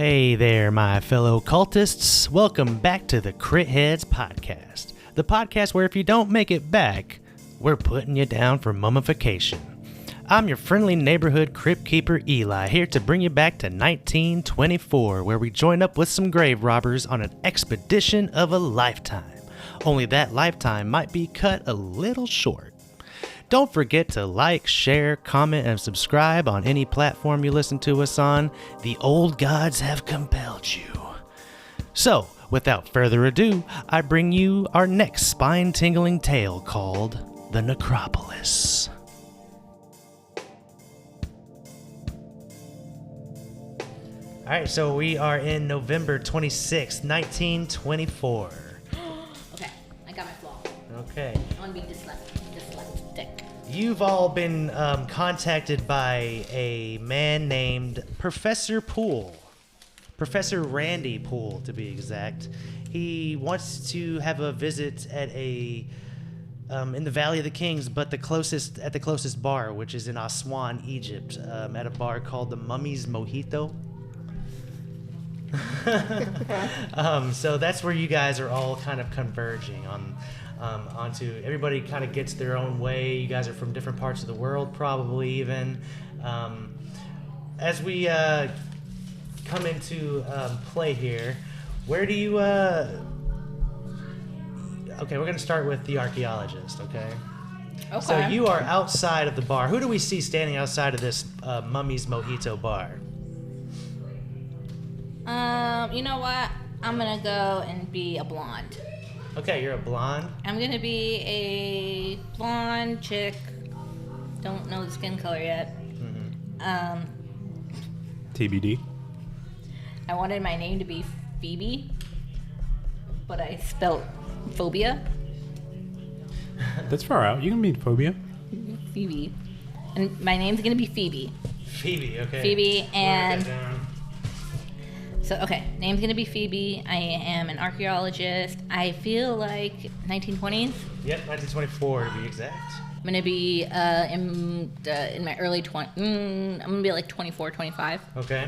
Hey there, my fellow cultists. Welcome back to the Crit Heads Podcast. The podcast where if you don't make it back, we're putting you down for mummification. I'm your friendly neighborhood crypt keeper Eli, here to bring you back to 1924, where we join up with some grave robbers on an expedition of a lifetime. Only that lifetime might be cut a little short. Don't forget to like, share, comment, and subscribe on any platform you listen to us on. The old gods have compelled you. So, without further ado, I bring you our next spine-tingling tale called The Necropolis. Alright, so we are in November 26th, 1924. Okay, I got my flaw. Okay. I want to be dyslexic. You've all been contacted by a man named Professor Poole. Professor Randy Poole, to be exact. He wants to have a visit at a in the Valley of the Kings, but the closest bar, which is in Aswan, Egypt, at a bar called the Mummy's Mojito. So that's where you guys are all kind of converging onto. Everybody kind of gets their own way. You guys are from different parts of the world, probably even. As we come into play here, where do you... Okay, we're going to start with the archaeologist, okay? Okay. So you are outside of the bar. Who do we see standing outside of this Mummy's Mojito bar? You know what? I'm going to go and be a blonde. Okay, you're a blonde. I'm going to be a blonde chick. Don't know the skin color yet. Mm-hmm. TBD. I wanted my name to be Phoebe, but I spelled phobia. That's far out. You can be phobia. Phoebe. And my name's going to be Phoebe. Phoebe, okay. Phoebe, and... Write that down. So, okay, name's going to be Phoebe. I am an archaeologist. I feel like 1920s. Yep, 1924 to be exact. I'm going to be in my early 20s. I'm going to be like 24, 25. Okay.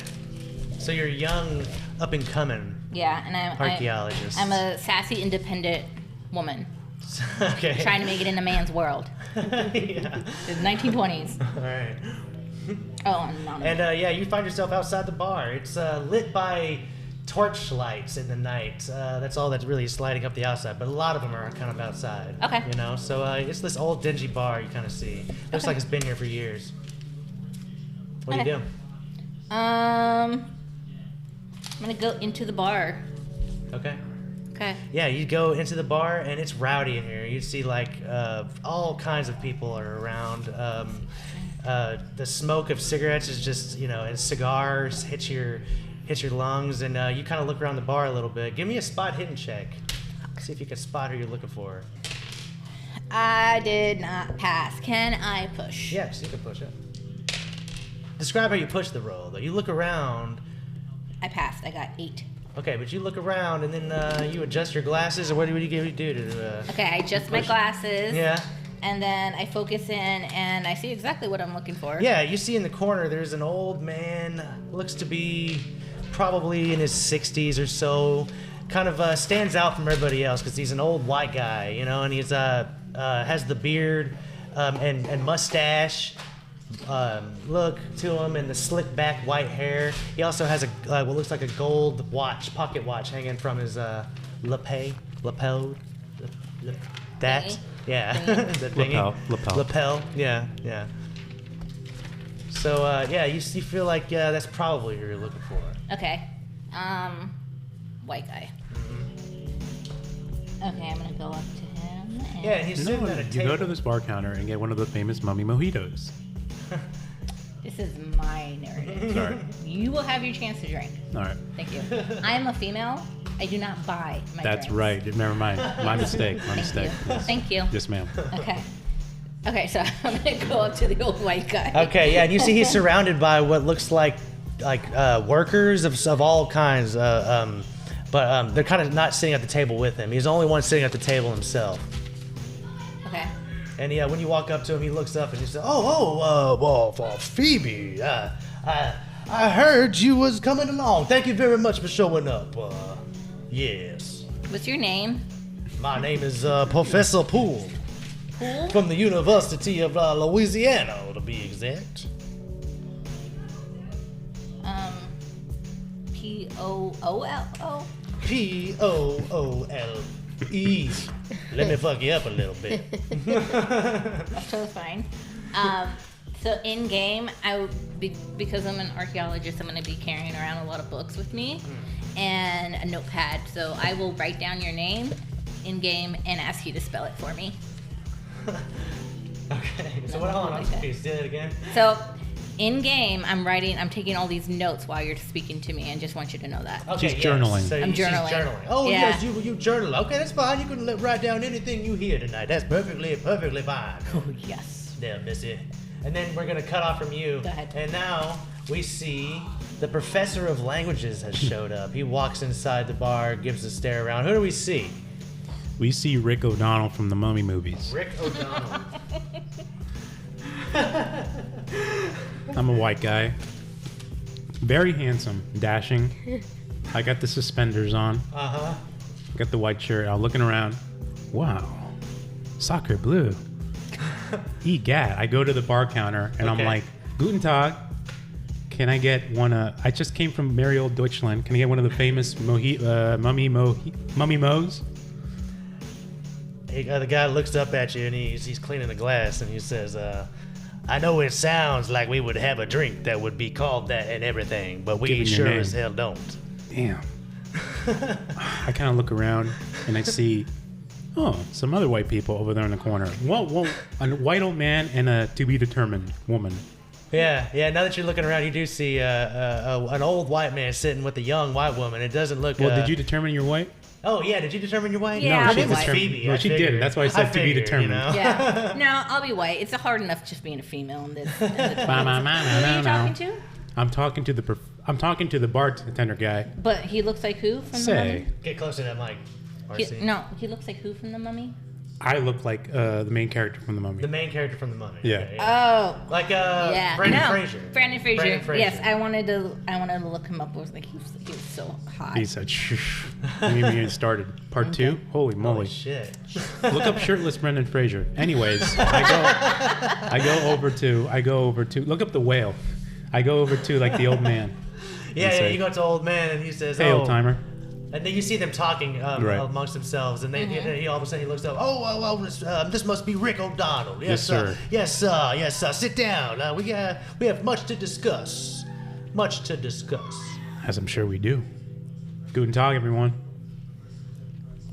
So you're young, up and coming. Yeah, and archaeologist. I'm a sassy, independent woman. Okay. Trying to make it in a man's world. Yeah. The 1920s. All right. Oh, no. And yeah, you find yourself outside the bar. It's lit by torch lights in the night. That's all that's really lighting up the outside, but a lot of them are kind of outside. Okay. You know, so it's this old dingy bar you kind of see. Looks like it's been here for years. What do you do? I'm gonna go into the bar. Okay. Okay. Yeah, you go into the bar and it's rowdy in here. You see like all kinds of people are around. The smoke of cigarettes is just, and cigars hit your lungs, and you kind of look around the bar a little bit. Give me a spot hidden check. See if you can spot who you're looking for. I did not pass. Can I push? Yes, you can push it. Describe how you push the roll, though. You look around. I passed. I got 8. Okay, but you look around and then you adjust your glasses, or what do you do to? Okay, I adjust my glasses. Yeah. And then I focus in, and I see exactly what I'm looking for. Yeah, you see in the corner, there's an old man, looks to be probably in his 60s or so, kind of stands out from everybody else because he's an old white guy, and he's has the beard and mustache look to him and the slick back white hair. He also has what looks like a gold pocket watch hanging from his lapel. That. Thingy. Yeah. The Lapel. Yeah. So, yeah, you feel like, that's probably who you're looking for. Okay. White guy. Mm-hmm. Okay, I'm gonna go up to him. And Yeah, and he's sitting at a You table. go to this bar counter and get one of the famous mummy mojitos. This is my narrative. Sorry. You will have your chance to drink. All right. Thank you. I am a female. I do not buy my That's drinks. right. Never mind. My mistake. My mistake. Yes. Thank you. Yes, ma'am. Okay, so I'm gonna go up to the old white guy. Okay, yeah, and you see he's surrounded by what looks like workers of all kinds, but they're kind of not sitting at the table with him. He's the only one sitting at the table himself. Okay. And when you walk up to him, he looks up and he says, "Oh, Phoebe, I heard you was coming along. Thank you very much for showing up. Yes. What's your name? My name is Professor Poole. Poole? From the University of Louisiana, to be exact. P-O-O-L-O? P-O-O-L-E. Let me fuck you up a little bit. That's totally fine. So in game, because I'm an archaeologist, I'm going to be carrying around a lot of books with me and a notepad. So I will write down your name in game and ask you to spell it for me. Okay. So what? Hold on. I'm confused. Say that again. So in game, I'm taking all these notes while you're speaking to me, and just want you to know that. Okay. She's journaling. So I'm journaling. She's journaling. Oh Yeah. yes, you journal. Okay, that's fine. You can write down anything you hear tonight. That's perfectly fine. Oh yes. There, Missy. And then we're gonna cut off from you. Go ahead. And now we see the professor of languages has showed up. He walks inside the bar, gives a stare around. Who do we see? We see Rick O'Donnell from the Mummy movies. Rick O'Donnell. I'm a white guy. Very handsome, dashing. I got the suspenders on. Uh-huh. Got the white shirt. I'm looking around. Wow. Soccer blue. Egad. I go to the bar counter and I'm Okay. like, Guten Tag. Can I get one? I just came from merry old Deutschland. Can I get one of the famous mummy mo's? The guy looks up at you and he's cleaning the glass and he says, I know it sounds like we would have a drink that would be called that and everything, but we Give me your sure name. as hell don't. Damn. I kind of look around and I see, some other white people over there in the corner. Whoa, a white old man and a to be determined woman. Yeah. Now that you're looking around, you do see an old white man sitting with a young white woman. It doesn't look. Well, did you determine your white? Oh yeah, did you determine your white? Yeah, no, I'll she be white. determined. Phoebe. No, I she figured. didn't. That's why I said to be figured, determined. You know? Yeah. No, I'll be white. It's hard enough just being a female in this. Who are you No. talking to? I'm talking to the bartender guy. But he looks like who from the Say, Mummy? Get close to that mic. RC. He looks like who from the Mummy? I look like the main character from the Mummy. The main character from the Mummy. Yeah. Okay, Oh. Like Yeah. Brandon no. Fraser. Brandon Fraser. Brandon Fraser. Yes, I wanted to look him up. I was like, he was so hot. He said, "Shh." We haven't even started. Part 2. Holy moly! Holy shit. Look up shirtless Brendan Fraser. Anyways, I go over to look up the whale. I go over to like the old man. Yeah, you go to old man and he says, Hey, oh. old timer. And then you see them talking Right. amongst themselves, and then he all of a sudden he looks up. Oh, well, this must be Rick O'Donnell. Yes, sir. Yes, sir. Sit down. We have much to discuss. As I'm sure we do. Guten Tag, everyone.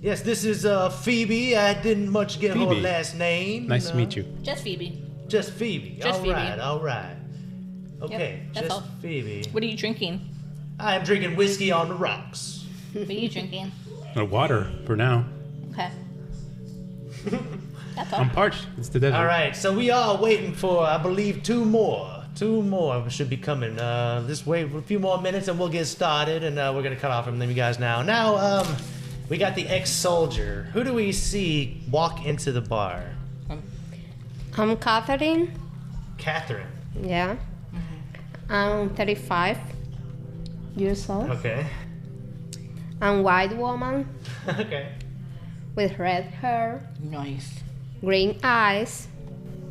Yes, this is Phoebe. I didn't much get her Phoebe. last name. Nice to meet you. Just Phoebe. Just Phoebe. Just Phoebe. All right. Okay, that's just all. Phoebe. What are you drinking? I am drinking whiskey on the rocks. What are you drinking? Water for now. Okay. That's all. I'm parched. It's the desert. All right, so we are waiting for, I believe, two more. Two more should be coming. Just wait for a few more minutes and we'll get started, and we're gonna cut off from you guys now. Now, we got the ex-soldier. Who do we see walk into the bar? I'm Catherine. Catherine. Yeah. I'm 35 years old. Okay. I'm white woman Okay. with red hair, Nice. green eyes.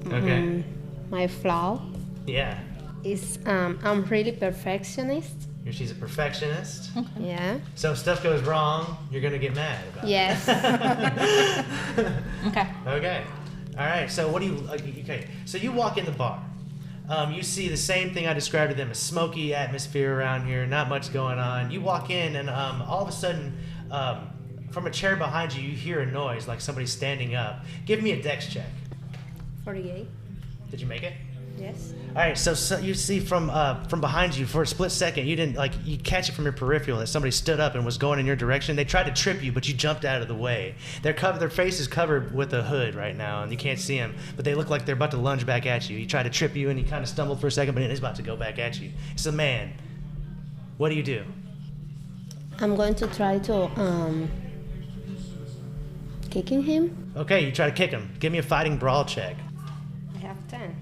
Okay. My flaw Yeah. is I'm really perfectionist. She's a perfectionist. Yeah. So if stuff goes wrong, you're gonna get mad about Yes. Okay. it. Okay. All right. So what do you? Okay. So you walk in the bar. You see the same thing I described to them: a smoky atmosphere around here, not much going on. You walk in, and all of a sudden, from a chair behind you, you hear a noise like somebody standing up. Give me a dex check. 48. Did you make it? Yes. All right, so you see from behind you for a split second, you didn't you catch it from your peripheral that somebody stood up and was going in your direction. They tried to trip you, but you jumped out of the way. Their face is covered with a hood right now, and you can't see them, but they look like they're about to lunge back at you. He tried to trip you, and he kind of stumbled for a second, but he's about to go back at you. It's a man. What do you do? I'm going to try to kicking him. Okay, you try to kick him. Give me a fighting brawl check. I have 10.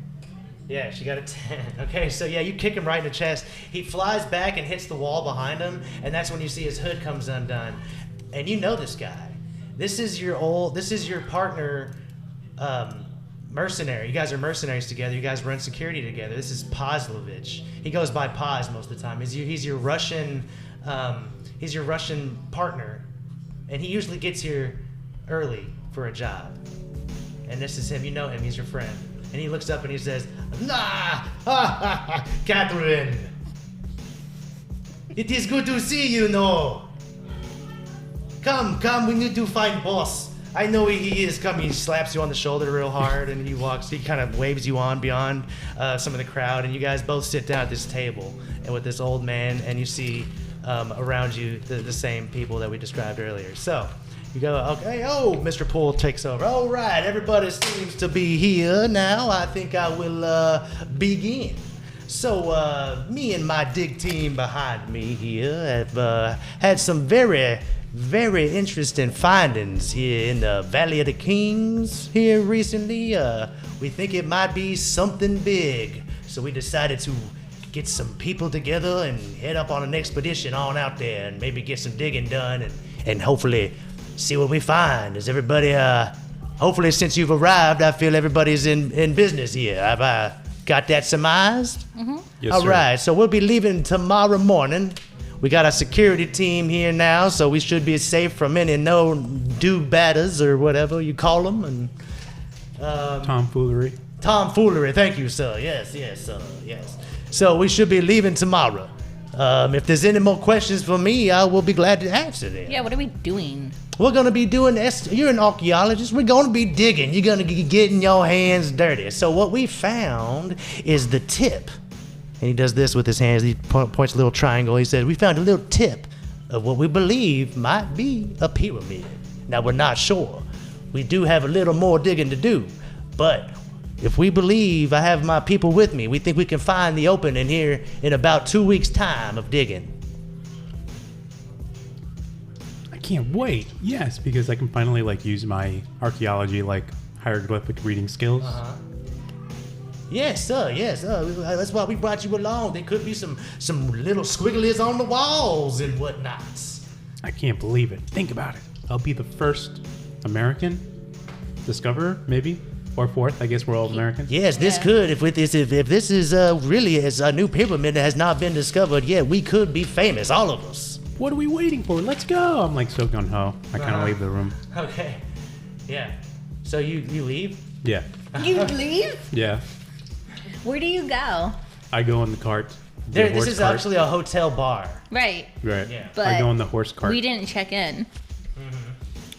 Yeah, she got a 10. Okay, so yeah, you kick him right in the chest. He flies back and hits the wall behind him, and that's when you see his hood comes undone. And you know this guy. This is your partner, mercenary. You guys are mercenaries together. You guys run security together. This is Pazlovich. He goes by Paz most of the time. He's your Russian partner, and he usually gets here early for a job. And this is him. You know him. He's your friend. And he looks up and he says, "Nah, Catherine, it is good to see you. No, come, we need to find boss. I know he is coming." He slaps you on the shoulder real hard, and he kind of waves you on beyond some of the crowd, and you guys both sit down at this table and with this old man, and you see around you the same people that we described earlier. So you go, okay, Mr. Poole takes over. All right, everybody seems to be here now. I think I will begin. So me and my dig team behind me here have had some very, very interesting findings here in the Valley of the Kings here recently. We think it might be something big. So we decided to get some people together and head up on an expedition on out there and maybe get some digging done and hopefully see what we find. Is everybody, hopefully since you've arrived, I feel everybody's in business here. Have I got that surmised? Mm-hmm. Yes, All sir. right, so we'll be leaving tomorrow morning. We got a security team here now, so we should be safe from any do-badders or whatever you call them. And Tomfoolery. tomfoolery, thank you, sir. Yes, sir, yes. So we should be leaving tomorrow. If there's any more questions for me, I will be glad to answer them. Yeah, what are we doing? We're going to be doing this. You're an archaeologist. We're going to be digging. You're going to be getting your hands dirty. So what we found is the tip. And he does this with his hands. He points a little triangle. He says, we found a little tip of what we believe might be a pyramid. Now, we're not sure. We do have a little more digging to do. But if we believe, I have my people with me, we think we can find the opening here in about 2 weeks' time of digging. I can't wait. Yes, because I can finally use my archaeology hieroglyphic reading skills. Yes, sir. Yes, sir. That's why we brought you along. There could be some little squigglies on the walls and whatnot. I can't believe it. Think about it. I'll be the first American discoverer, maybe, or fourth. I guess we're all Americans. Yes, this could. If this is really is a new pyramid that has not been discovered yet, we could be famous, all of us. What are we waiting for? Let's go. I'm so gung ho. I kind of leave the room. Okay. Yeah. So you leave? Yeah. You leave? Yeah. Where do you go? I go in the cart. This is actually a hotel bar. Right. Right. Yeah. But I go in the horse cart. we didn't check in.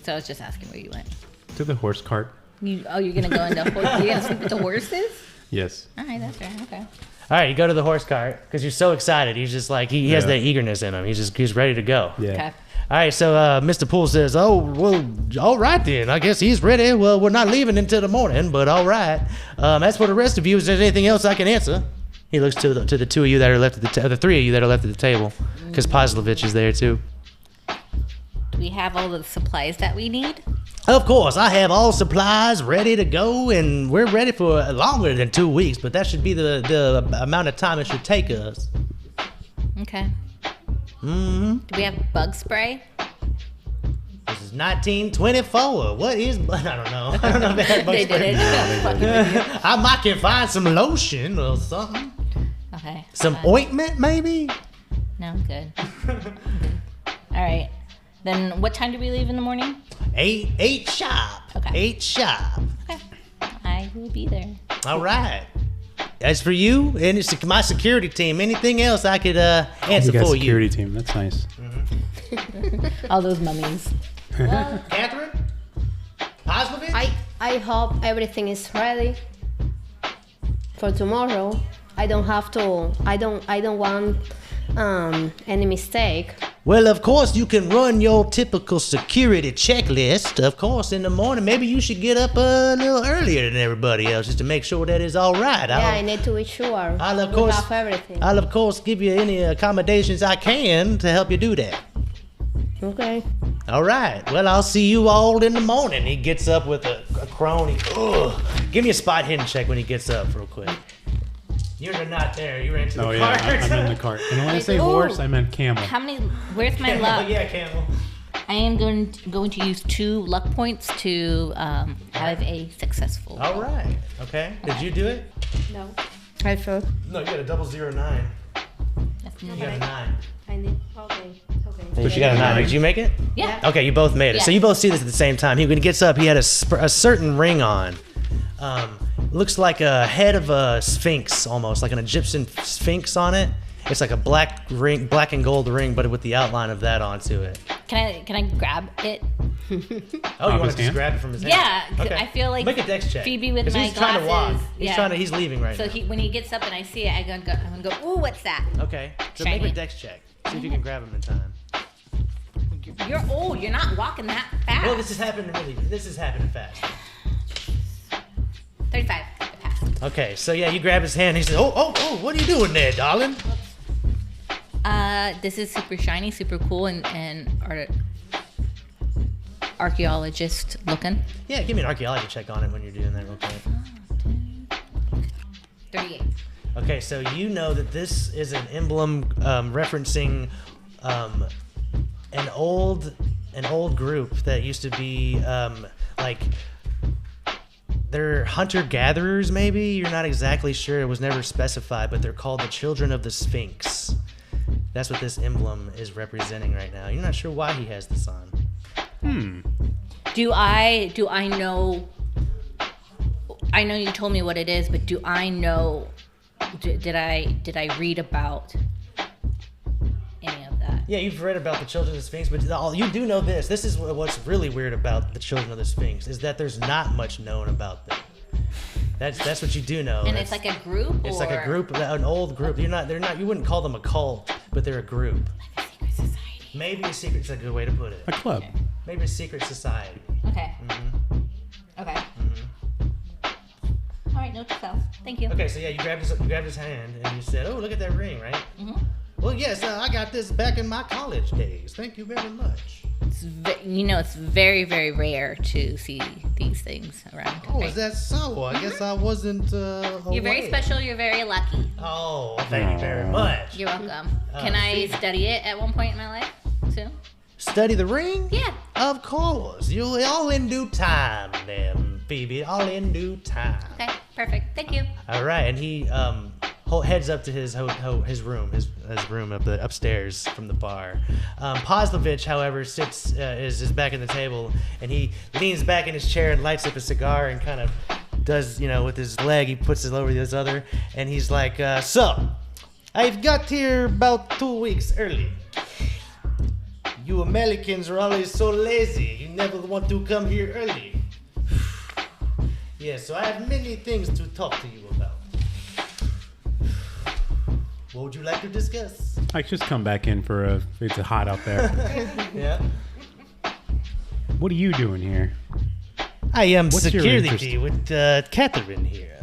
So I was just asking where you went. To the horse cart. You're gonna go into you're gonna sleep with the horses? Yes. All right, that's right. Okay. All right, you go to the horse cart because you're so excited. He's just like he has Yeah. that eagerness in him. He's ready to go. Yeah. Okay. All right, so Mr. Poole says, "Oh, well, all right then. I guess he's ready. Well, we're not leaving until the morning, but all right. As for the rest of you, is there anything else I can answer?" He looks to the two of you that are left at the three of you that are left at the table, because Pazlovich is there too. Do we have all the supplies that we need? Of course, I have all supplies ready to go, and we're ready for longer than 2 weeks, but that should be the amount of time it should take us. Okay. Mm-hmm. Do we have bug spray? This is 1924. What is? I don't know. I don't know if they had They did it. Fucking with you. I can find some lotion or something. Okay. Some ointment, maybe? No, I'm good. All right. Then what time do we leave in the morning? 8 sharp. Okay. 8 sharp. Okay. I will be there. All right. As for you and it's my security team, anything else I could answer You got for security team. That's nice. All those mummies. you? Catherine? Pazlovich? I hope everything is ready for tomorrow. I don't want any mistake. Well, of course, you can run your typical security checklist. Of course, in the morning, maybe you should get up a little earlier than everybody else just to make sure that it's all right. Yeah, I need to be sure. I'll, of we course, have everything. I'll, of course, give you any accommodations I can to help you do that. Okay. All right. Well, I'll see you all in the morning. He gets up with a crone. Give me a spot hidden check when he gets up real quick. You're not there. You ran to the Oh cart. yeah, I'm in the cart. And when I say Ooh. horse, I meant camel. Where's my Camel, luck? yeah, camel. I am going to use 2 luck points to have a successful. All right. Okay. Did you do it? No. I thought No, you got a 009. That's You me. got a 9. I need. Okay. But you got a 9. Did you make it? Yeah. Okay, you both made it. So Yeah. you both see this at the same time. When he gets up, he had a certain ring on. Looks like a head of a sphinx, almost like an Egyptian sphinx on it. It's like a black and gold ring, but with the outline of that onto it. Can I grab it? Oh, you Off want his to just hand? grab it from his hand? Yeah, 'cause Okay. I feel like Make a dex check. Phoebe with 'Cause my he's trying to walk. glasses. He's leaving right So now. when he gets up and I see it, I'm gonna go. Ooh, what's that? Okay. So make a Shiny. dex check. See if you can grab him in time. You're old. You're not walking that fast. Well, this is happening fast. 35. I passed. Okay, so yeah, you grab his hand. He says, "Oh, what are you doing there, darling?" This is super shiny, super cool, and archaeologist looking. Yeah, give me an archaeology check on it when you're doing that real quick. 38. Okay, so you know that this is an emblem referencing an old group that used to be like they're hunter-gatherers. Maybe you're not exactly sure. It was never specified, but they're called the Children of the Sphinx. That's what this emblem is representing right now. You're not sure why he has this on. Do I know? I know you told me what it is, but do I know? Did I read about any of that? Yeah, you've read about the Children of the Sphinx, but you do know this. This is what's really weird about the Children of the Sphinx is that there's not much known about them. That's what you do know. And it's like a group. It's or like a group, an old group. They're not. You wouldn't call them a cult, but they're a group. Like a secret society. Maybe a secret. It's a good way to put it. A club. Maybe a secret society. Okay. Okay. All right, note to self. Thank you. Okay, so yeah, you grabbed his hand and you said, "Oh, look at that ring, right?" Well, yes, I got this back in my college days. Thank you very much. It's it's very, very rare to see these things around. Oh, right? is that so? I guess I wasn't. You're very aware. special. You're very lucky. Oh, thank you very much. You're welcome. Can I study it at one point in my life soon? Study the ring? Yeah. Of course. You all in due time, then, Phoebe. All in due time. Okay. Perfect. Thank you. All right, and he heads up to his room up upstairs from the bar. Poslovich, however, is back at the table, and he leans back in his chair and lights up a cigar and kind of does, with his leg, he puts it over his other, and he's like, so, I've got here about 2 weeks early. You Americans are always so lazy. You never want to come here early. Yeah, so I have many things to talk to you about. What would you like to discuss? I just come back in for it's hot out there. Yeah. What are you doing here? I am What's your security with Catherine here.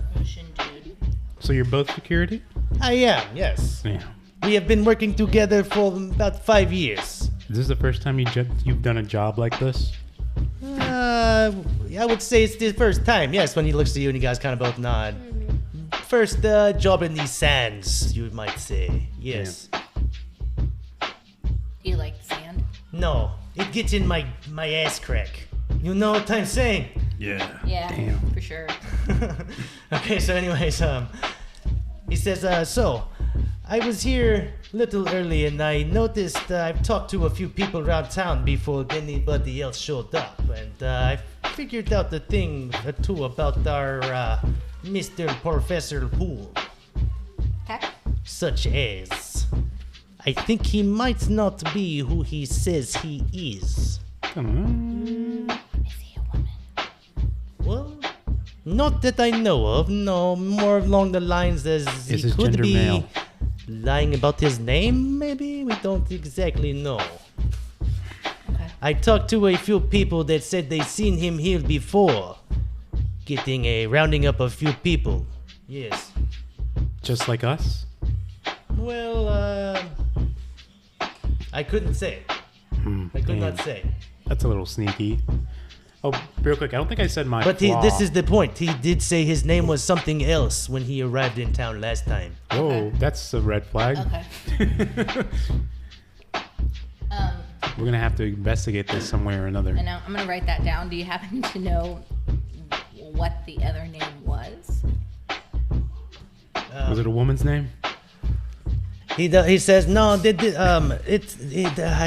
So you're both security? I am, yes. Yeah. We have been working together for about 5 years. Is this the first time you've done a job like this? I would say it's the first time, yes, when he looks at you and you guys kind of both nod. First job in these sands, you might say. Yes. Do you like sand? No, it gets in my ass crack. You know what I'm saying? Yeah. Yeah. Damn. For sure. Okay, so anyways, he says, so, I was here a little early and I noticed I've talked to a few people around town before anybody else showed up. And I figured out a thing or two about our Mr. Professor Poole. Okay. Such as, I think he might not be who he says he is. Is he a woman? Well, not that I know of. No, more along the lines as Is he his could gender be male? lying about his name, maybe? We don't exactly know. Okay. I talked to a few people that said they seen him here before. Rounding up a few people. Yes. Just like us? Well, I couldn't say. I could not say. That's a little sneaky. Oh, real quick, I don't think I said my But flaw. this is the point. He did say his name was something else when he arrived in town last time. Whoa, Okay. that's a red flag. Okay. We're going to have to investigate this some way or another. And now I'm gonna write that down. Do you happen to know what the other name was? Was it a woman's name? He says no. I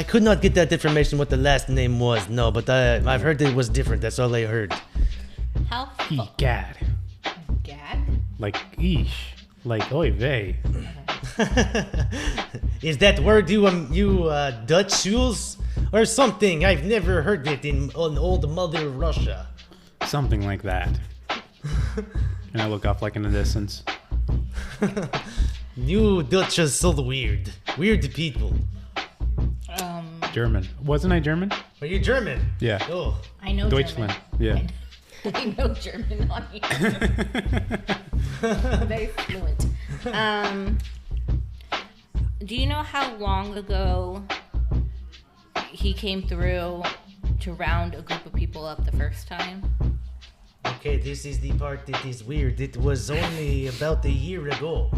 could not get that information what the last name was. No, but I've heard it was different. That's all I heard. How? Gad. Gad? Like, eesh. Like, oy vey. Is that word you Dutch use or something? I've never heard it in old Mother Russia. Something like that. And I look up like in the distance. You Dutch are so weird. Weird people. German. Wasn't I German? Are you German? Yeah. Oh. I know Deutschland. German. Yeah. I know German on here. Very fluent. Do you know how long ago he came through to round a group of people up the first time? Okay, this is the part that is weird. It was only about a year ago.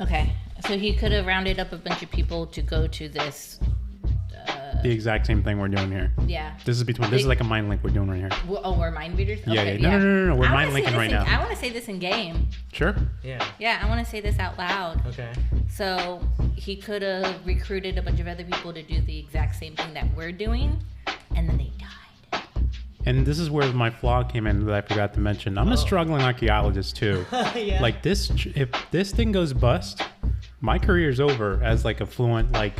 Okay, so he could have rounded up a bunch of people to go to this. The exact same thing we're doing here. Yeah. This is like a mind link we're doing right here. Oh, we're mind readers? Yeah, Okay, yeah. No. We're I mind wanna say linking this right in- now. I want to say this in game. Sure. Yeah. Yeah, I want to say this out loud. Okay. So he could have recruited a bunch of other people to do the exact same thing that we're doing, and then they died. And this is where my flaw came in that I forgot to mention. I'm a struggling archaeologist too. Yeah. Like this, if this thing goes bust, my career's over as like a fluent like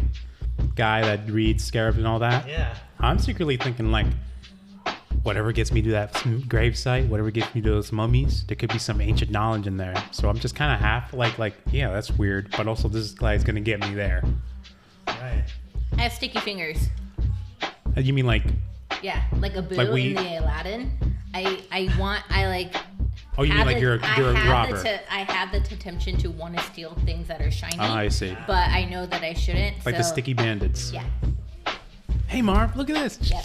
guy that reads scarabs and all that. Yeah. I'm secretly thinking like, whatever gets me to that gravesite, whatever gets me to those mummies, there could be some ancient knowledge in there. So I'm just kind of half like, yeah, that's weird, but also this guy's gonna get me there. Right. I have sticky fingers. You mean like? Yeah, like a boo Like we- in the Aladdin. Oh, you mean like you're a robber? I have the temptation to want to steal things that are shiny. Ah, I see. But I know that I shouldn't. Like the sticky bandits. Yeah. Hey Marv, look at this. Yep.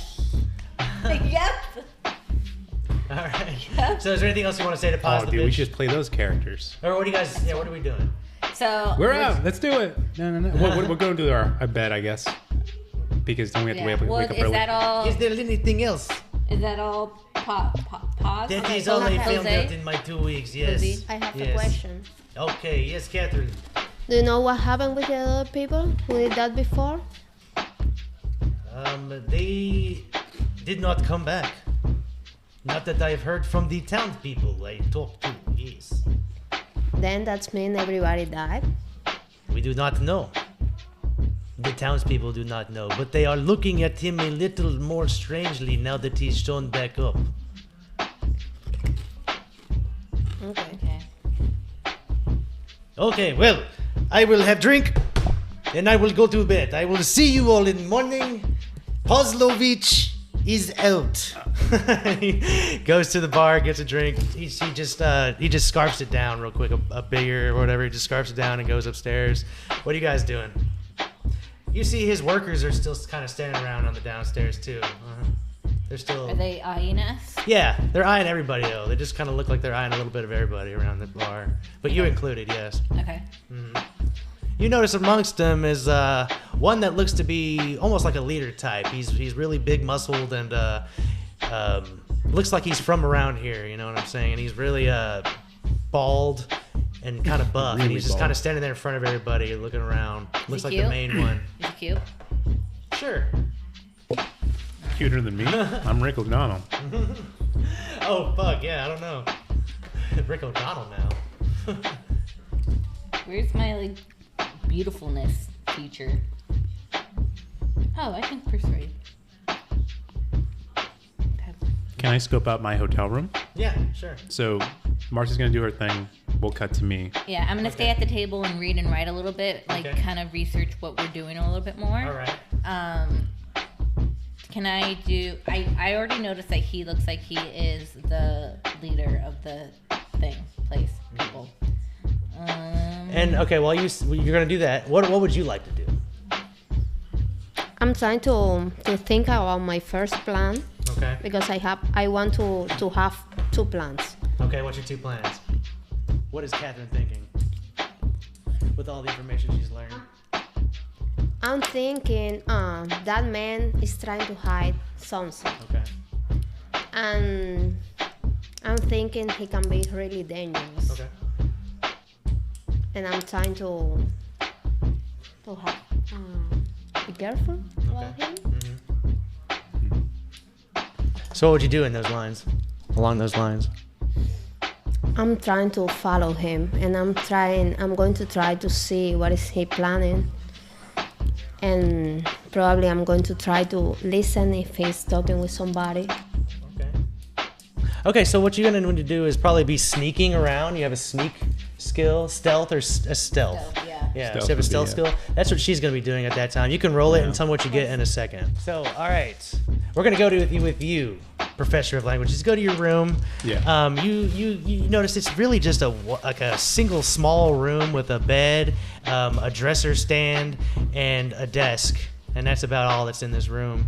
Yep. All right. So is there anything else you want to say to pause Oh, the dude, we bitch? should just play those characters. Or what do you guys? Yeah. What are we doing? So We're out. Let's do it. No. We're going to do our bed, I guess. Because then we have to Yeah. wake Well, up is early. that all? Is there anything else? Is that all? Pause. That is Okay, all I Jose? found out in my 2 weeks. Yes. Jose? I have Yes. a question. Okay. Yes, Catherine. Do you know what happened with the other people who did that before? They did not come back. Not that I've heard from the townspeople I talked to. Yes. Then that's mean everybody died. We do not know. The townspeople do not know, but they are looking at him a little more strangely now that he's shown back up. Okay. Okay. Okay, well, I will have drink, and I will go to bed. I will see you all in the morning. Pozlovich is out. He goes to the bar, gets a drink. He just scarfs it down real quick, a beer or whatever. He just scarfs it down and goes upstairs. What are you guys doing? You see his workers are still kind of standing around on the downstairs too. They're still. Are they eyeing us? Yeah, they're eyeing everybody though. They just kind of look like they're eyeing a little bit of everybody around the bar, but you included, yes. Okay. You notice amongst them is one that looks to be almost like a leader type. He's really big muscled and looks like he's from around here. You know what I'm saying? And he's really bald and kind of buff. And Really he's just bald. kind of standing there in front of everybody, looking around. Looks he like cute? the main one. Is he cute? Sure. Cuter than me. I'm Rick O'Donnell. Oh fuck yeah, I don't know. Rick O'Donnell now. Where's my like beautifulness feature? Oh, I can persuade. Okay. Can I scope out my hotel room? Yeah, sure. So Marcy's going to do her thing. We'll cut to me. Yeah, I'm gonna stay at the table and read and write a little bit, like Okay. kind of research what we're doing a little bit more. All right. Can I do? I already noticed that he looks like he is the leader of the place, people. And okay, while you're gonna do that, what would you like to do? I'm trying to think about my first plan Okay. because I want to have 2 plans. Okay, what's your 2 plans? What is Catherine thinking? With all the information she's learned. I'm thinking that man is trying to hide something, Okay. and I'm thinking he can be really dangerous. Okay. And I'm trying to have be careful about him. So what would you do in those lines? Along those lines? I'm trying to follow him, and I'm going to try to see what is he planning, and probably I'm going to try to listen if he's talking with somebody. Okay. Okay, so what you're gonna need to do is probably be sneaking around. You have a sneak skill, stealth, or a stealth. Stealth, yeah. Yeah, Stealth so you have a would be, stealth yeah. skill. That's what she's gonna be doing at that time. You can roll it and tell me what you get in a second. So, all right, we're gonna go with you, Professor of Language. Just go to your room. Yeah. You notice it's really just a single small room with a bed, a dresser stand, and a desk, and that's about all that's in this room.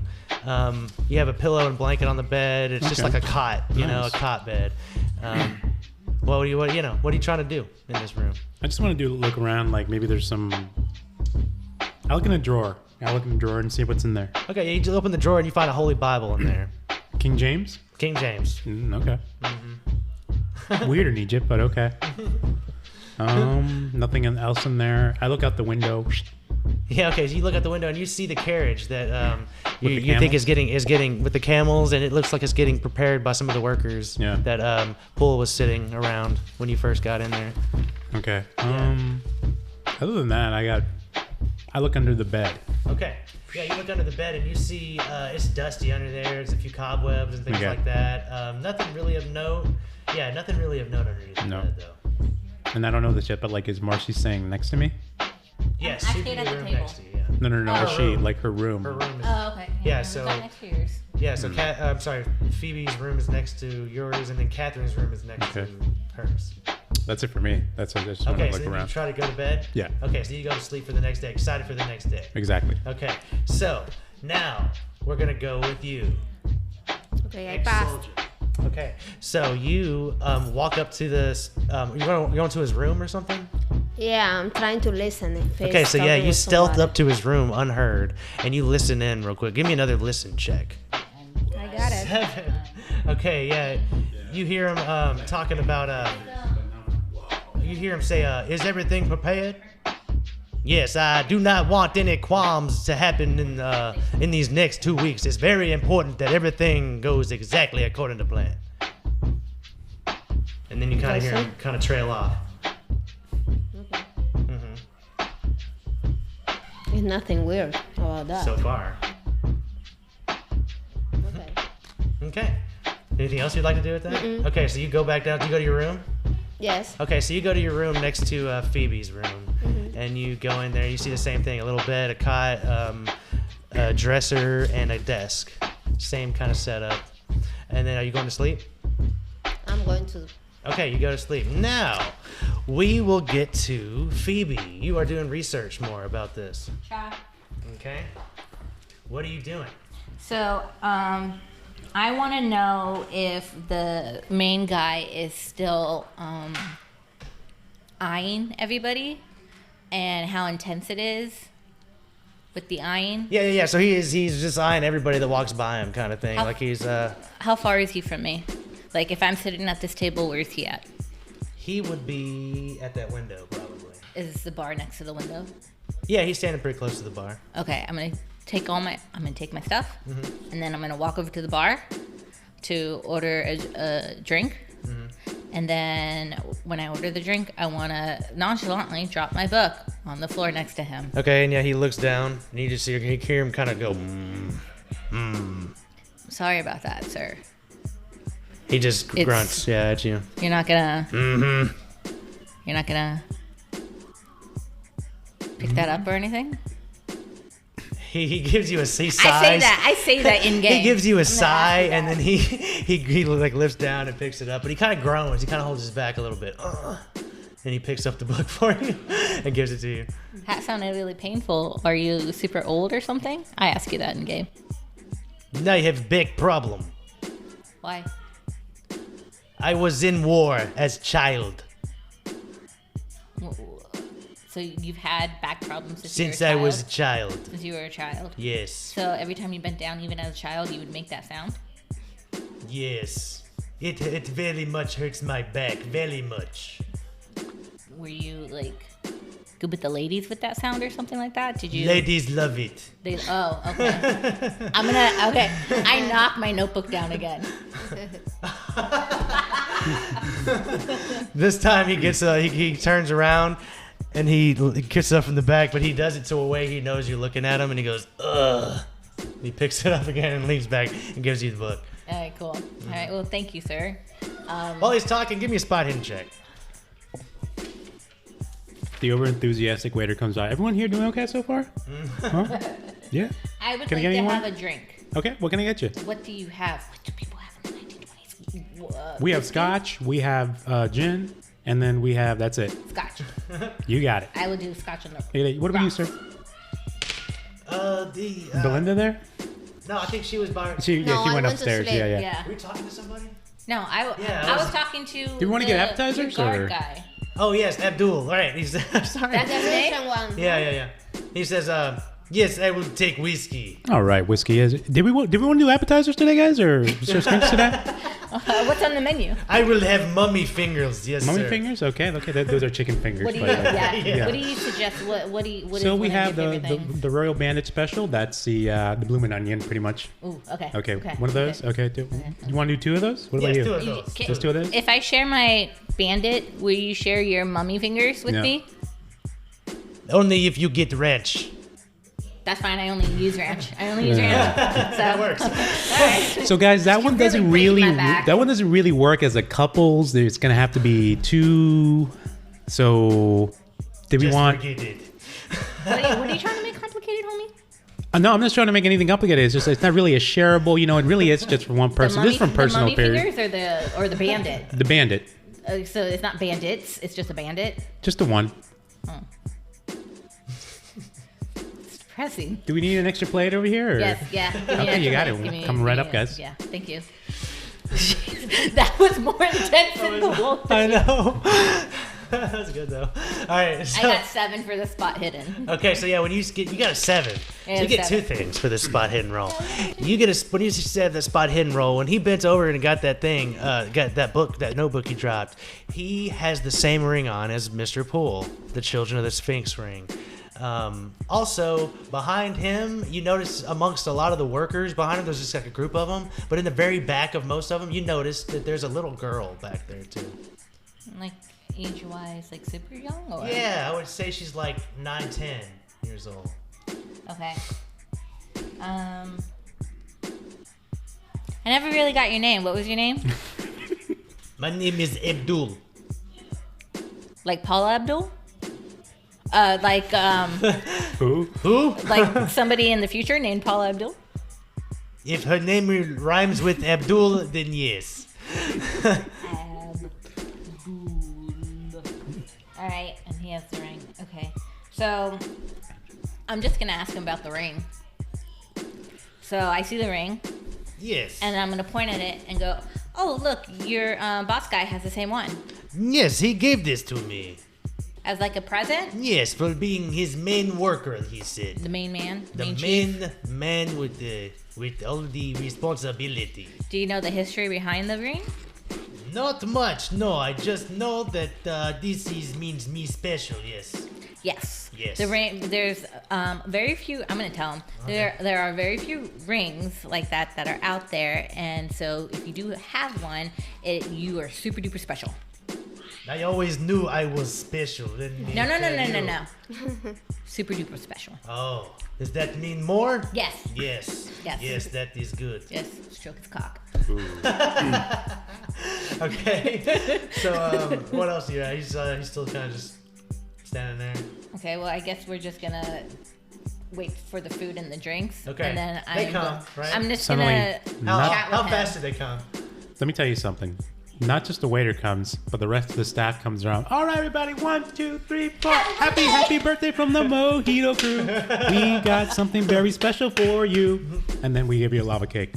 You have a pillow and blanket on the bed. It's just Okay. like a cot, a Nice. cot bed. What are you trying to do in this room? I just want to look around, like maybe there's some. I look in a drawer. I look in the drawer and see what's in there. Okay, you just open the drawer and you find a Holy Bible in there. King James? King James. Okay. Weird in Egypt, but okay. Nothing else in there. I look out the window. Yeah, okay. So you look out the window and you see the carriage that With you the think camels? is getting with the camels, and it looks like it's getting prepared by some of the workers Yeah. that Poole was sitting around when you first got in there. Okay. Other than that, I look under the bed. Okay. Yeah, you look under the bed and you see it's dusty under there. There's a few cobwebs and things Okay. like that. Nothing really of note. Yeah, nothing really of note underneath the No. bed though. And I don't know this yet, but like, is Marcy staying next to me? Yes, I she'd stayed be at the the room table. next to you. Yeah. No. Her Is she room. like her room? Her room is. Oh, okay. Yeah, Who's so- that next to yours? Yeah, so I'm sorry, Phoebe's room is next to yours, and then Catherine's room is next Okay. to hers. That's it for me. That's it. I just want Okay, to so look then you around. try to go to bed? Yeah. Okay, so you go to sleep for the next day, excited for the next day. Exactly. Okay, so now we're going to go with you. Okay, I passed. Ex-soldier. Okay, so you walk up to this, you're going to his room or something? Yeah, I'm trying to listen. If he's Okay, so yeah, talking you with stealth somebody. up to his room unheard, and you listen in real quick. Give me another listen check. I got it. 7. Okay, yeah. You hear him talking about you hear him say, is everything prepared? Yes, I do not want any qualms to happen in these next 2 weeks. It's very important that everything goes exactly according to plan. And then you kind of hear him kind of trail off. There's nothing weird about that. So far. Okay. Okay. Anything else you'd like to do with that? Mm-mm. Okay, so you go back down. Do you go to your room? Yes. Okay, so you go to your room next to Phoebe's room, and you go in there. You see the same thing: a little bed, a cot, a dresser, and a desk. Same kind of setup. And then, are you going to sleep? I'm going to. Okay, you go to sleep. Now, we will get to Phoebe. You are doing research more about this. Okay. What are you doing? So, I want to know if the main guy is still eyeing everybody and how intense it is with the eyeing. Yeah. So he's just eyeing everybody that walks by him, kind of thing. How- Like he's How far is he from me? Like, if I'm sitting at this table, where's he at? he would be at that window probably. Is the bar next to the window? Yeah, he's standing pretty close to the bar. Okay, I'm gonna take my stuff, and then I'm gonna walk over to the bar to order a drink, and then when I order the drink, I wanna nonchalantly drop my book on the floor next to him. Okay, and yeah, he looks down, and you just hear him kind of go. Sorry about that, sir. He just It's- grunts, yeah, at you. You're not gonna. Mm-hmm. You're not gonna pick that up or anything. He gives you a sighs. I say that in game. He gives you a I'm gonna sigh, ask you and that. then he like lifts down and picks it up, but he kind of groans. He kind of holds his back a little bit. And he picks up the book for you and gives it to you. That sounded really painful. Are you super old or something? I ask you that in game. Now you have a big problem. Why? I was in war as child. So you've had back problems Since I was a child. Since you were a child? Yes. So every time you bent down, even as a child, you would make that sound? Yes. It very much hurts my back. Very much. Were you like good with the ladies with that sound or something like that? Did you? Ladies love it. Okay. I knock my notebook down again. This time he gets he turns around and he gets up from the back, but he does it to a way he knows you're looking at him, and he goes, ugh. He picks it up again and leans back and gives you the book. All right, cool. All right, well, thank you, sir. While he's talking, give me a spot hidden check. The over-enthusiastic waiter comes by. Everyone here doing okay so far? Huh? Yeah. I would Can I like get to anyone? have a drink. Okay, what can I get you? What do you have? What do people have in the 1920s? We have scotch, we have gin, and then we have, that's it. Scotch. You got it. I will do scotch on the. What about you, sir? Belinda there? No, I think she was by. She No, I went went to upstairs. sleep. Yeah. Yeah. Were we talking to somebody? No, I was talking to. we want to get appetizers, the guard or- guy. Oh yes, Abdul. All right, he's sorry. That's his name. Russian one. Yeah. He says, yes, I will take whiskey. All right, whiskey is. Did we want to do appetizers today, guys, or is there drinks today? What's on the menu? I will have mummy fingers. Yes, Mummy sir. fingers? Okay, those are chicken fingers. What do you? but, Yeah. What do you suggest? What So is we one have of your favorite things? the Royal Bandit special. That's the bloomin' onion, pretty much. Ooh, okay. Okay, one of those. Okay, you want to do two of those? What Yes, about two you? of those. Can- Just two of those? If I share my bandit, will you share your mummy fingers with No. me? Only if you get ranch. That's fine. I only use ranch. So, That works. all right. So guys, that one really doesn't breaking really my back. work as a couples. There's gonna have to be two. So did we Just want? forget it. What are you trying to make complicated, homie? No, I'm just trying to make anything complicated. It's not really a shareable. It really is just for one person. This is from personal the mummy period. fingers or the bandit? The bandit, So it's not bandits. It's just a bandit. just the one. It's depressing. Do we need an extra plate over here? Or? Yes. Yeah. Give me Okay, an you got extra it. plate. Give me- Coming right give up, me a- guys. Yeah. Thank you. That was more intense than the wolf. I know. That's good though. All right. I So, got 7 for the spot hidden. okay, so yeah, when you got a 7, Yeah, so you get 7. 2 things for the spot hidden roll. You get when you said the spot hidden roll. When he bent over and got that thing, got that book, that notebook he dropped. He has the same ring on as Mr. Poole, the Children of the Sphinx ring. Also, behind him, you notice amongst a lot of the workers behind him, there's just like a group of them. But in the very back of most of them, you notice that there's a little girl back there too. Like age-wise, like super young, or Yeah, I would say she's like 9-10 years old. Okay. I never really got your name. What was your name? My name is Abdul. Like Paula Abdul? Who? Who? Like somebody in the future named Paula Abdul? If her name rhymes with Abdul, then yes. All right, and he has the ring. Okay, so I'm just gonna ask him about the ring. So I see the ring, Yes. and I'm gonna point at it and go, "Oh, look, your boss guy has the same one." Yes, he gave this to me. As like a present? Yes, for being his main worker, he said. The main man? The chief? main man with all the responsibility. Do you know the history behind the ring? Not much, no. I just know that means me special, yes. Yes. Yes. The ring. There's very few. I'm gonna tell him there are very few rings like that are out there, and so if you do have one, you are super duper special. I always knew I was special. No. Super duper special. Oh, does that mean more? Yes. Yes. Yes. Yes, that is good. Yes. Stroke his cock. Okay. So, what else? Yeah, he's still kind of just standing there. Okay. Well, I guess we're just gonna wait for the food and the drinks. Okay. And then They come, right? I'm just Suddenly, gonna not- chat with How him. fast did they come? Let me tell you something. not just the waiter comes, but the rest of the staff comes around. All right, everybody, 1, 2, 3, 4. Happy birthday from the Mojito Crew. We got something very special for you. And then we give you a lava cake.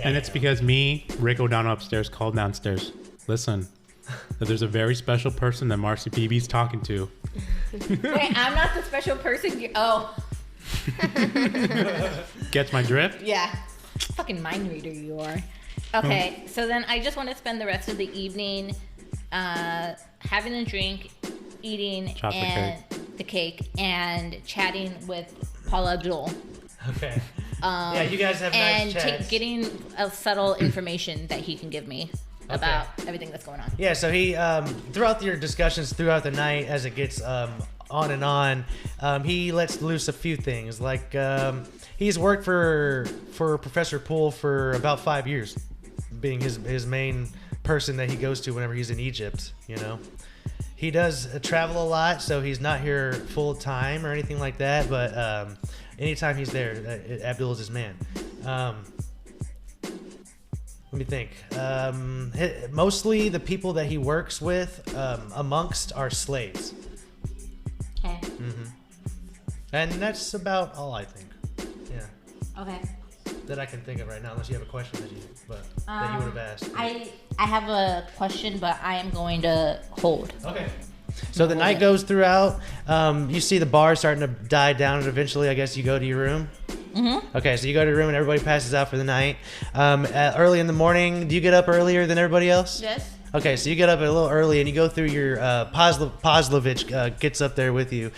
And it's because me, Rick O'Donnell upstairs, called downstairs. Listen, that there's a very special person that Marcy PB's talking to. Wait, I'm not the special person. Oh. Gets my drift? Yeah. Fucking mind reader you are. Okay, so then I just want to spend the rest of the evening having a drink, eating the cake, and chatting with Paula Abdul. Okay. Yeah, you guys have nice chats. And getting a subtle information that he can give me about everything that's going on. Yeah, so he, throughout your discussions throughout the night, as it gets on and on, he lets loose a few things. Like, he's worked for Professor Poole for about 5 years, being his main person that he goes to whenever he's in Egypt, you know. He does travel a lot, so he's not here full time or anything like that, but anytime he's there, Abdul is his man. Let me think. Mostly the people that he works with amongst are slaves. Okay. Mm-hmm. And that's about all I think. Yeah. Okay. That I can think of right now, unless you have a question that you would have asked. I have a question, but I am going to hold. Okay. So the night goes throughout. You see the bar starting to die down, and eventually, I guess, you go to your room. Mm-hmm. Okay, so you go to your room, and everybody passes out for the night. Early in the morning, do you get up earlier than everybody else? Yes. Okay, so you get up a little early, and you go through your Poslovich gets up there with you.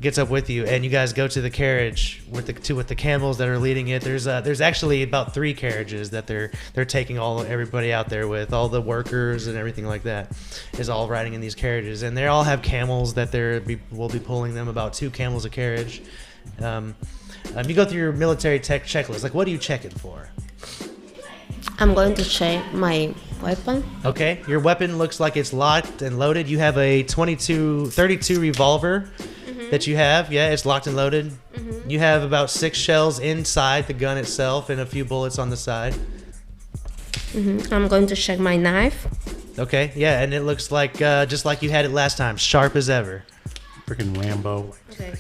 Gets up with you, and you guys go to the carriage with the camels that are leading it. There's actually about 3 carriages that they're taking everybody out there with. All the workers and everything like that is all riding in these carriages, and they all have camels that will be pulling them, about 2 camels a carriage. You go through your military tech checklist. Like, what are you checking for? I'm going to check my weapon. Okay, your weapon looks like it's locked and loaded. You have a 32 revolver. That you have, yeah, it's locked and loaded. Mm-hmm. You have about 6 shells inside the gun itself and a few bullets on the side. Mm-hmm. I'm going to check my knife. Okay, yeah, and it looks like just like you had it last time, sharp as ever. Freaking Rambo. Okay.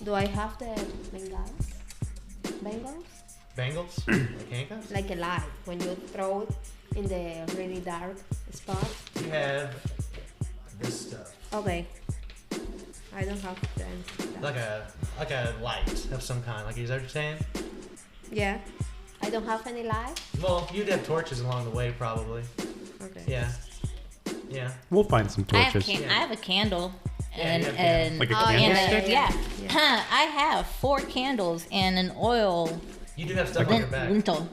Do I have the bangles? Bangles? Like handcuffs? Like a light when you throw it in the really dark spot. You have this stuff. Okay. I don't have them. Like a light of some kind. Like, is that what you're saying? Yeah. I don't have any light. Well, you'd have torches along the way, probably. Okay. Yeah. Yeah. We'll find some torches. I have a candle. Yeah, And like a candlestick? yeah. I have 4 candles and an oil. You do have stuff on your back.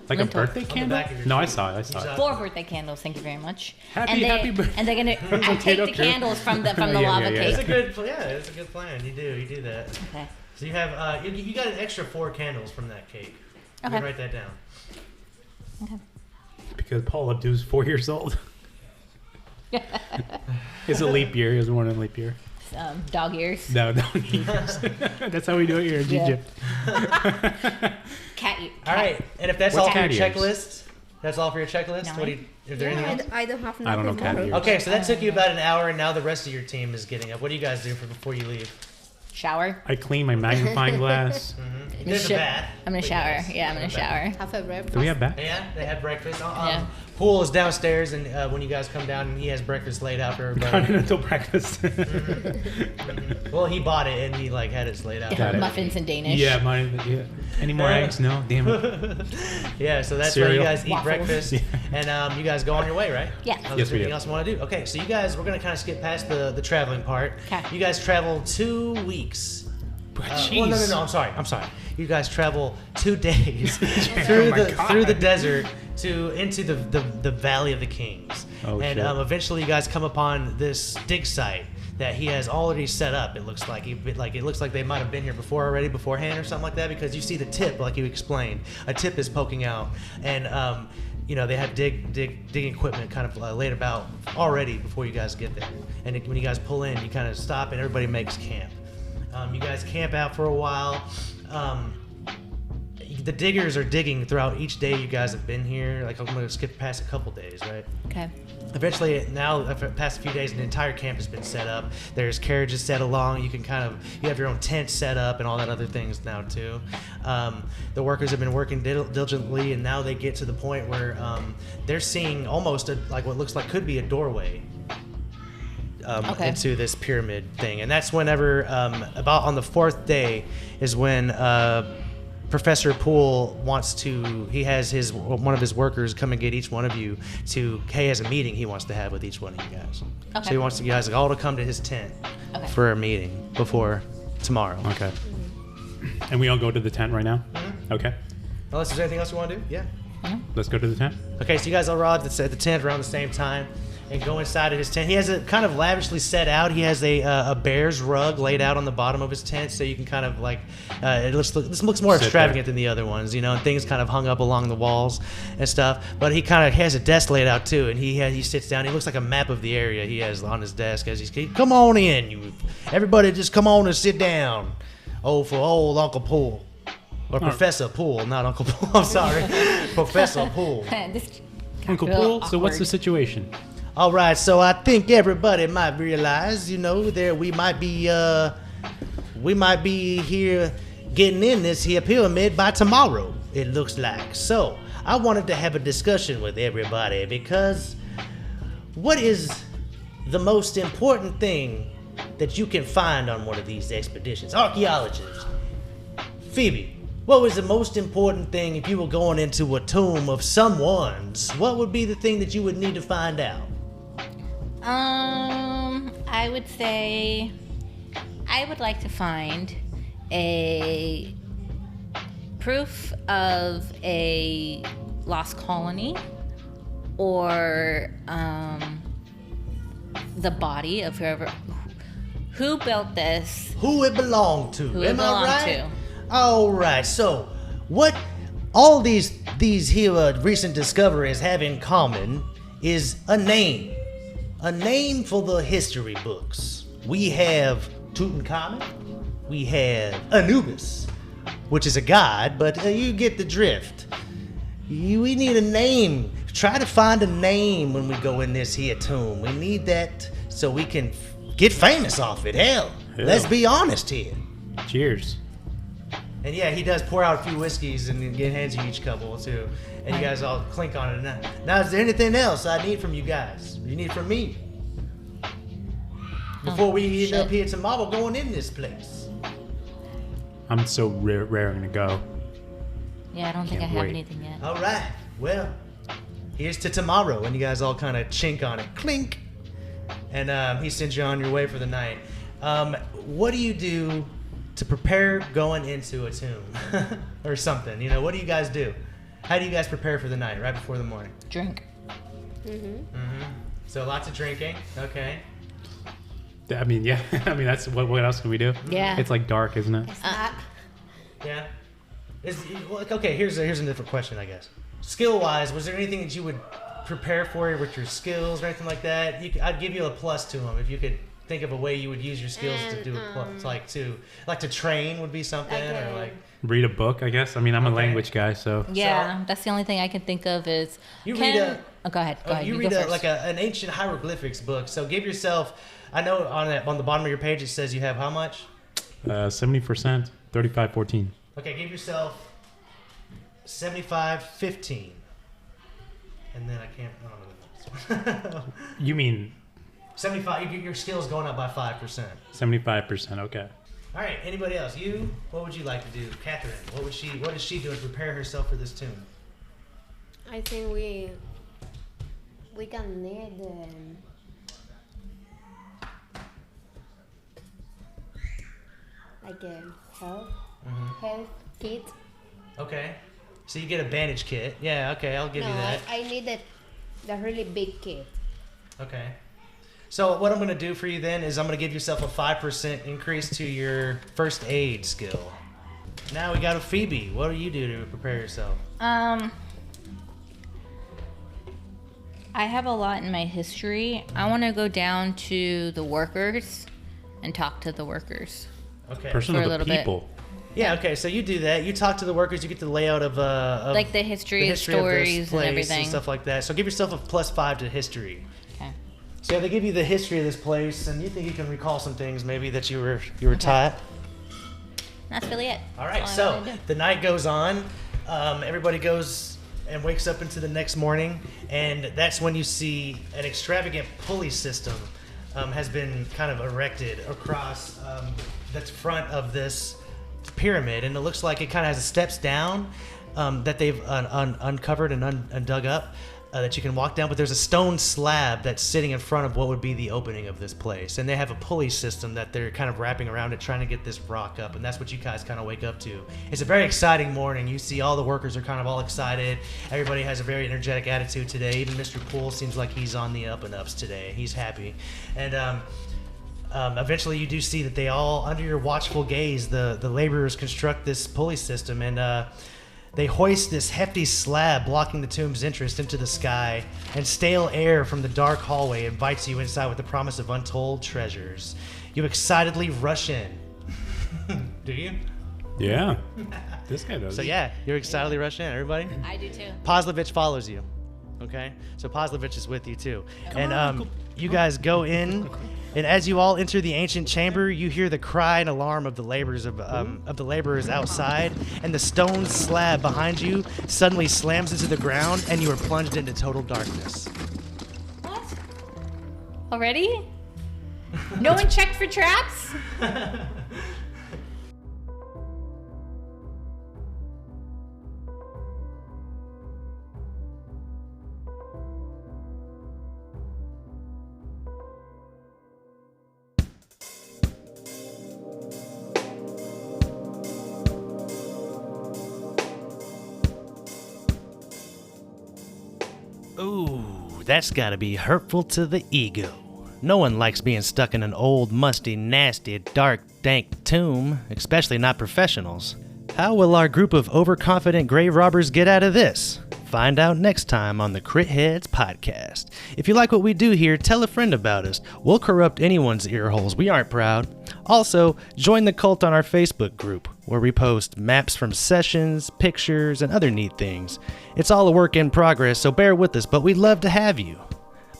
Like a birthday candle? back of your No, I tree. saw it. 4 birthday candles. Thank you very much. Happy birthday. And they're gonna. I take the candles from the lava It's cake. it's a good plan. You do that. Okay. So you have you got an extra 4 candles from that cake. You Okay. can write that down. Okay. Because Paul Abdu's 4 years old. It's a leap year. He was born in a leap year. Dog ears. No, years. That's how we do it here in Egypt. Cat ears. All right, and if that's What's all for your cat ears? checklist, that's all for your checklist. No. What do you, is there anything else? I don't have nothing. I don't know cat more. ears. Okay, so that took you about an hour, and now the rest of your team is getting up. What do you guys do before you leave? Shower. I clean my magnifying glass. There's a bath. I'm gonna shower. Yeah, I'm gonna shower. Have a breakfast. Do we have bath? Yeah, they have breakfast. Yeah. Pool is downstairs, and when you guys come down, he has breakfast laid out for everybody. Continental breakfast. Well, he bought it, and he had it laid out. Got it. Muffins in Danish. Yeah, mine. Yeah. Any more eggs? No, damn it. Yeah, so that's why you Cereal. guys eat Waffles. breakfast, Yeah. and you guys go on your way, right? Yeah. There's Yes, we anything do. else you want to do? Okay, so you guys, we're gonna kind of skip past the traveling part. 'Kay. You guys travel 2 weeks. Well, no, I'm sorry. You guys travel 2 days through the desert into the Valley of the Kings, Oh, and shit. eventually you guys come upon this dig site that he has already set up. It looks like it looks like they might have been here beforehand or something like that, because you see the tip, like you explained, a tip is poking out, and they have digging equipment kind of laid about already before you guys get there. And when you guys pull in, you kind of stop and everybody makes camp. You guys camp out for a while. the diggers are digging throughout each day you guys have been here. Like, I'm going to skip past a couple days, right? Okay. Eventually, now, past a few days, an entire camp has been set up. There's carriages set along. You can you have your own tent set up and all that other things now, too. The workers have been working diligently, and now they get to the point where they're seeing almost like what looks like could be a doorway into this pyramid thing. And that's whenever, about on the 4th day, is when Professor Poole he has one of his workers come and get each one of you he has a meeting he wants to have with each one of you guys. Okay. So he wants you guys all to come to his tent for a meeting before tomorrow. Okay. And we all go to the tent right now? Mm-hmm. Okay. Unless there's anything else you want to do? Yeah. Let's go to the tent. Okay, so you guys all arrive at the tent around the same time and go inside of his tent. He has it kind of lavishly set out. He has a bear's rug laid out on the bottom of his tent, so you can kind of like this looks more extravagant than the other ones, and things kind of hung up along the walls and stuff. But he kind of has a desk laid out too, and he sits down. He looks like a map of the area he has on his desk as he's come on in, everybody, just come on and sit down. For old Uncle Poole. Or Professor Poole, not Uncle Poole. I'm sorry. Professor Poole. Uncle Poole, so what's the situation? All right, so I think everybody might realize, that we might be here getting in this here pyramid by tomorrow, it looks like. So I wanted to have a discussion with everybody because what is the most important thing that you can find on one of these expeditions? Archaeologists. Phoebe, what was the most important thing if you were going into a tomb of someone's? What would be the thing that you would need to find out? I would say I would like to find a proof of a lost colony or the body of who built this. Who it belonged to. Who it Am belonged I right? to. All right, so what all these here recent discoveries have in common is a name. A name for the history books. We have Tutankhamun. We have Anubis, which is a god, but you get the drift. We need a name. Try to find a name when we go in this here tomb. We need that so we can get famous off it. Hell, let's be honest here. Cheers. And yeah, he does pour out a few whiskeys and hands you each couple too. And you guys all clink on it. Now, is there anything else I need from you guys? You need from me? Before we end up here tomorrow going in this place. I'm so raring to go. Yeah, I don't think I have anything yet. All right. Well, here's to tomorrow. And you guys all kind of chink on it. Clink. And he sends you on your way for the night. What do you do to prepare going into a tomb or something? What do you guys do? How do you guys prepare for the night right before the morning? Drink. So lots of drinking. Okay. I mean, yeah. I mean, that's what else can we do? Yeah. It's like dark, isn't it? Yeah. Okay, here's a different question, I guess. Skill-wise, was there anything that you would prepare for with your skills or anything like that? I'd give you a plus to them if you could think of a way you would use your skills to do a plus. Like to train would be something, or like read a book, I guess. I mean, I'm a language guy, so yeah, that's the only thing I can think of is you read a. Oh, go ahead. You read an ancient hieroglyphics book. So give yourself. I know on the bottom of your page it says you have how much? 70%, 35-14. Okay, give yourself 75-15. And then I don't know. You mean 75? Your skills going up by 5%. 75%. Okay. All right. Anybody else? You? What would you like to do, Catherine? What is she doing to prepare herself for this tomb? I think we can need like a health kit. Okay. So you get a bandage kit. Yeah. Okay. I'll give you that. I need the really big kit. Okay. So what I'm going to do for you then is I'm going to give yourself a 5% increase to your first aid skill. Now we got a Phoebe. What do you do to prepare yourself? I have a lot in my history. I want to go down to the workers and talk to the workers. Okay. Person For of a the little people. Yeah, okay, so you do that. You talk to the workers, you get the layout of like the history of stories this place and everything. and stuff like that. So give yourself a +5 to history. Okay. So yeah, they give you the history of this place, and you think you can recall some things maybe that you were taught. That's really it. All right, That's all I so wanna do. the night goes on. Everybody goes and wakes up into the next morning, and that's when you see an extravagant pulley system has been kind of erected across the front of this pyramid, and it looks like it kind of has steps down that they've uncovered and dug up that you can walk down, but there's a stone slab that's sitting in front of what would be the opening of this place, and they have a pulley system that they're kind of wrapping around it trying to get this rock up, and that's what you guys kind of wake up to. It's a very exciting morning. You see all the workers are kind of all excited. Everybody has a very energetic attitude today. Even Mr. Poole seems like he's on the up and ups today. He's happy. And eventually you do see that they all, under your watchful gaze, the laborers construct this pulley system, and they hoist this hefty slab blocking the tomb's entrance into the sky, and stale air from the dark hallway invites you inside with the promise of untold treasures. You excitedly rush in. Do you? Yeah. This guy does. So yeah, you're excitedly rush in, everybody? I do too. Poslovich follows you. Okay? So Poslovich is with you too. And you guys go in, and as you all enter the ancient chamber, you hear the cry and alarm of the laborers outside, and the stone slab behind you suddenly slams into the ground, and you are plunged into total darkness. What? Already? No one checked for traps? Ooh, that's gotta be hurtful to the ego. No one likes being stuck in an old, musty, nasty, dark, dank tomb, especially not professionals. How will our group of overconfident grave robbers get out of this? Find out next time on the Crit Heads podcast. If you like what we do here, tell a friend about us. We'll corrupt anyone's ear holes. We aren't proud. Also, join the cult on our Facebook group, where we post maps from sessions, pictures, and other neat things. It's all a work in progress, so bear with us, but we'd love to have you.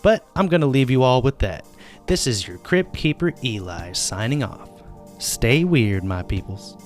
But I'm going to leave you all with that. This is your Crypt Keeper Eli signing off. Stay weird, my peoples.